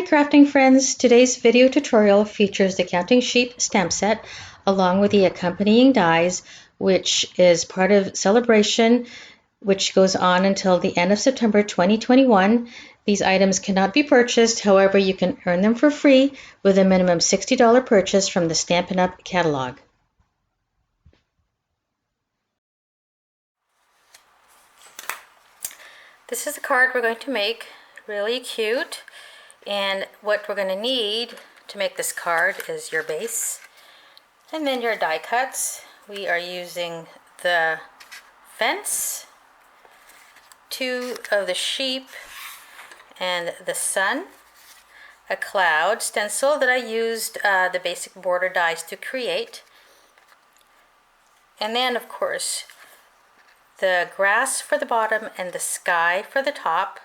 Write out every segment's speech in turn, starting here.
Hi crafting friends! Today's video tutorial features the counting sheet stamp set along with the accompanying dies, which is part of Sale-A-Bration, which goes on until the end of September 2021. These items cannot be purchased, however you can earn them for free with a minimum $60 purchase from the Stampin' Up! Catalog. This is the card we're going to make, really cute. And what we're going to need to make this card is your base and then your die cuts. We are using the fence, two of the sheep and the sun, a cloud stencil that I used the basic border dies to create, and then of course the grass for the bottom and the sky for the top.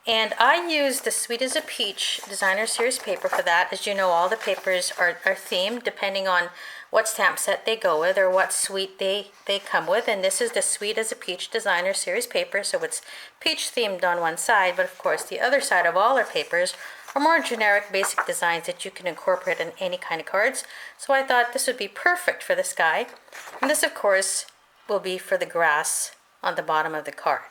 And I used the Sweet as a Peach designer series paper for that. As you know, all the papers are themed depending on what stamp set they go with or what suite they come with. And this is the Sweet as a Peach designer series paper, so it's peach themed on one side, but of course the other side of all our papers are more generic basic designs that you can incorporate in any kind of cards. So I thought this would be perfect for the sky. And this of course will be for the grass on the bottom of the card.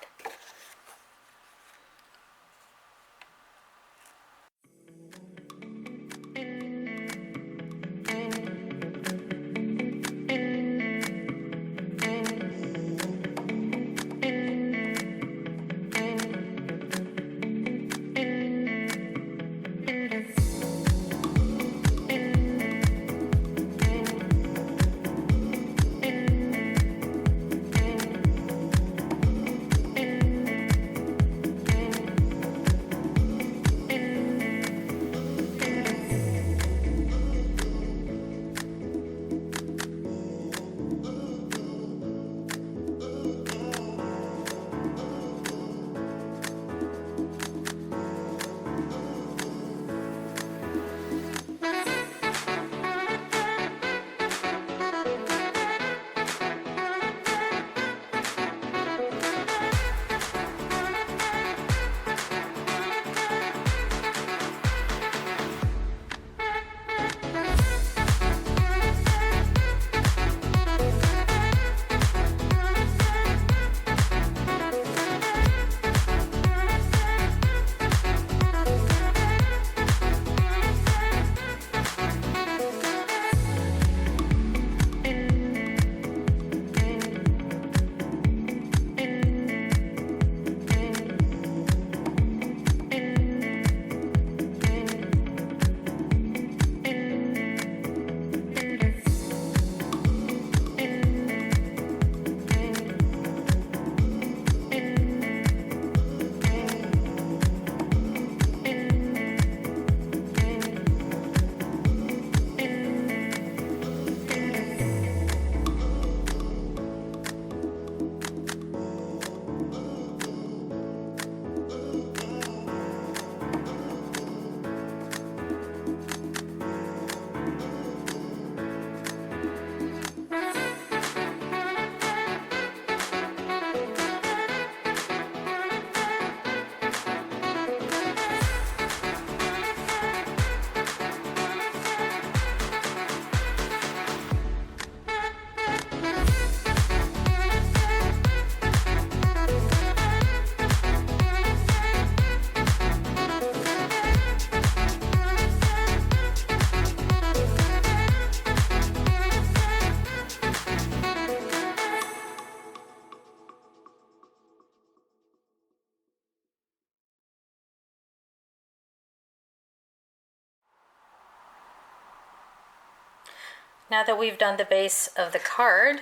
Now that we've done the base of the card,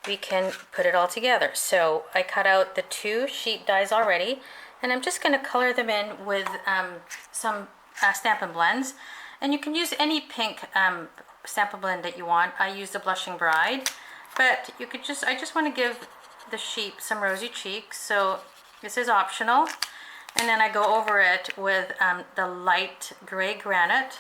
we can put it all together. So I cut out the two sheet dies already, and I'm just going to color them in with some Stampin' Blends. And you can use any pink Stampin' Blend that you want. I use the Blushing Bride, but you could I just want to give the sheep some rosy cheeks, so this is optional. And then I go over it with the light gray granite.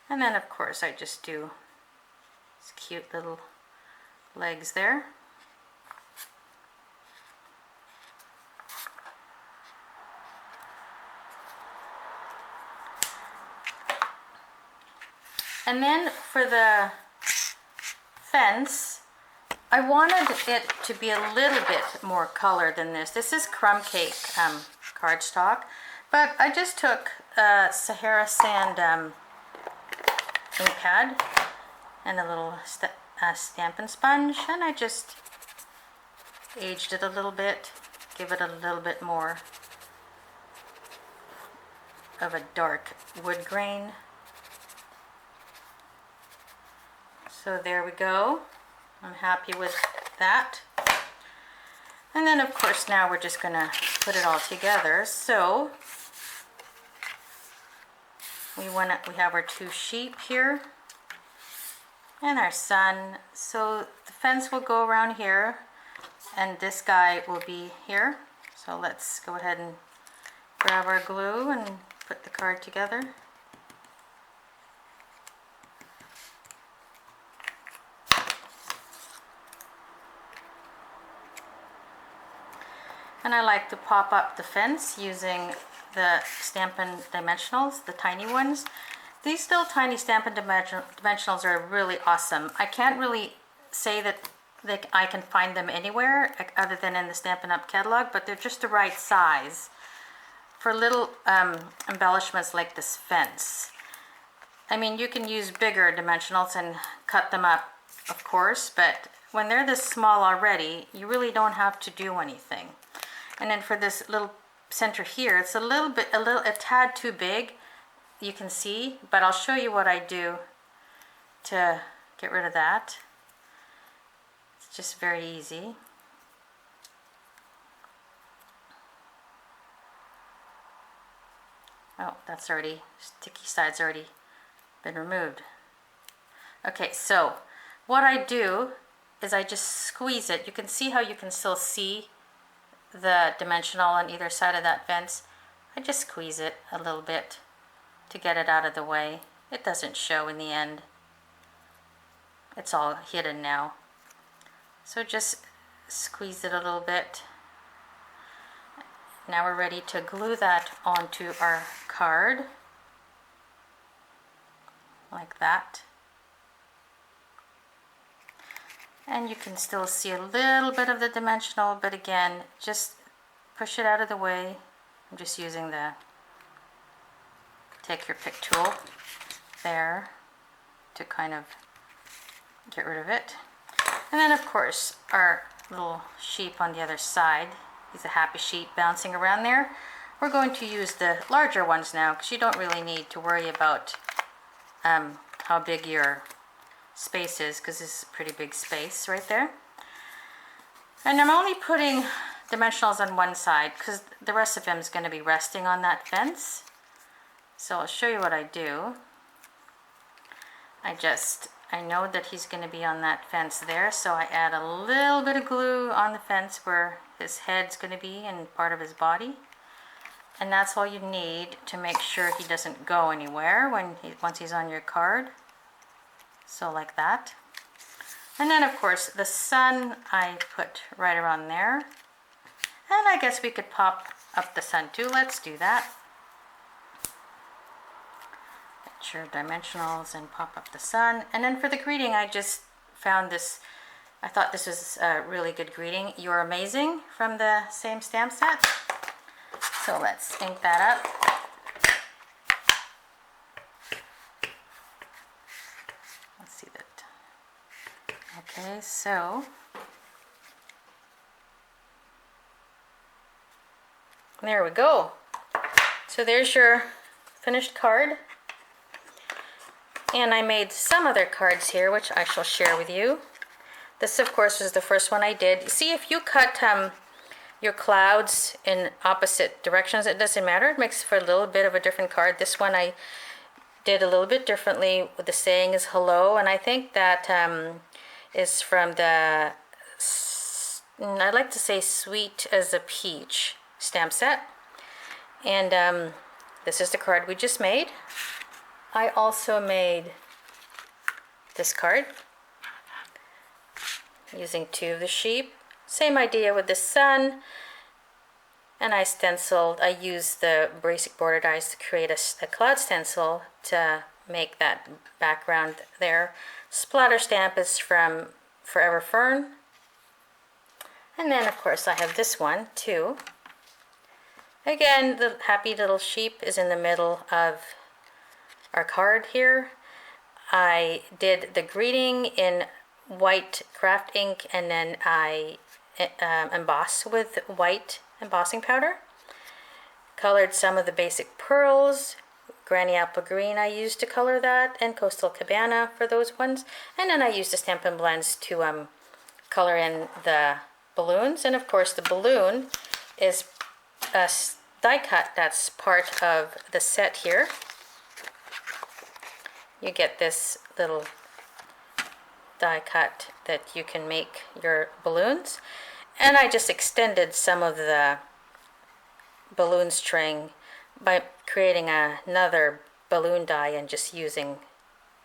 And then of course I just do this cute little legs there. And then for the fence, I wanted it to be a little bit more color than this. This is crumb cake cardstock, but I just took Sahara sand ink pad and a little Stampin' Sponge, and I just aged it a little bit, give it a little bit more of a dark wood grain. So there we go. I'm happy with that. And then of course now we're just gonna put it all together. So we have our two sheep here and our sun. So the fence will go around here and this guy will be here. So let's go ahead and grab our glue and put the card together. And I like to pop up the fence using the Stampin' Dimensionals, the tiny ones. These little tiny Stampin' Dimensionals are really awesome. I can't really say that I can find them anywhere other than in the Stampin' Up! Catalog, but they're just the right size for little embellishments like this fence. I mean, you can use bigger dimensionals and cut them up, of course, but when they're this small already, you really don't have to do anything. And then for this little center here, it's a tad too big, you can see, but I'll show you what I do to get rid of that. It's just very easy. Oh, that's already, sticky side's already been removed. Okay, so what I do is I just squeeze it. You can see how you can still see the dimensional on either side of that fence. I just squeeze it a little bit to get it out of the way. It doesn't show in the end. It's all hidden now. So just squeeze it a little bit. Now we're ready to glue that onto our card. Like that. And you can still see a little bit of the dimensional, but again, just push it out of the way. I'm just using the take your pick tool there to kind of get rid of it. And then of course our little sheep on the other side, he's a happy sheep bouncing around there. We're going to use the larger ones now because you don't really need to worry about how big your space is, because this is a pretty big space right there. And I'm only putting dimensionals on one side because the rest of him is going to be resting on that fence. So I'll show you what I do. I know that he's going to be on that fence there, so I add a little bit of glue on the fence where his head's going to be and part of his body. And that's all you need to make sure he doesn't go anywhere once he's on your card. So like that. And then of course the sun I put right around there. And I guess we could pop up the sun too. Let's do that. Get your dimensionals and pop up the sun. And then for the greeting, I just found this. I thought this was a really good greeting. You're amazing, from the same stamp set. So let's ink that up. See that. Okay, so there we go. So there's your finished card. And I made some other cards here, which I shall share with you. This, of course, was the first one I did. See, if you cut your clouds in opposite directions, it doesn't matter. It makes for a little bit of a different card. This one I did a little bit differently. The saying is hello, and I think that is from the, I like to say, Sweet as a Peach stamp set. And this is the card we just made. I also made this card. using 2 of the sheep. Same idea with the sun. And I used the basic border dies to create a cloud stencil to make that background there. Splatter stamp is from Forever Fern. And then of course I have this one too. Again, the happy little sheep is in the middle of our card here. I did the greeting in white craft ink, and then I emboss with white embossing powder. Colored some of the basic pearls. Granny Apple Green I used to color that, and Coastal Cabana for those ones. And then I used the Stampin' Blends to color in the balloons. And of course the balloon is a die cut that's part of the set here. You get this little die cut that you can make your balloons. And I just extended some of the balloon string by creating another balloon die and just using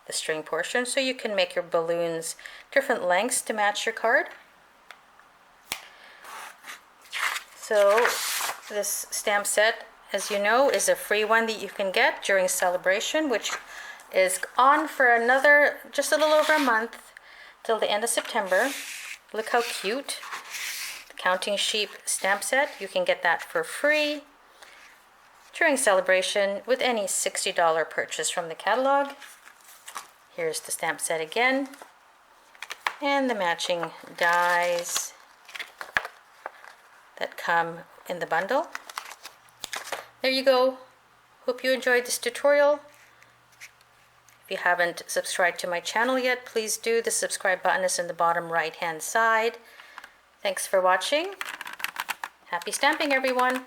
the string portion, so you can make your balloons different lengths to match your card. So this stamp set, as you know, is a free one that you can get during Sale-A-Bration, which is on for another, just a little over a month, till the end of September. Look how cute. The Counting Sheep stamp set, you can get that for free during Sale-A-Bration with any $60 purchase from the catalog. Here's the stamp set again, and the matching dies that come in the bundle. There you go. Hope you enjoyed this tutorial. If you haven't subscribed to my channel yet, please do. The subscribe button is in the bottom right hand side. Thanks for watching. Happy stamping, everyone.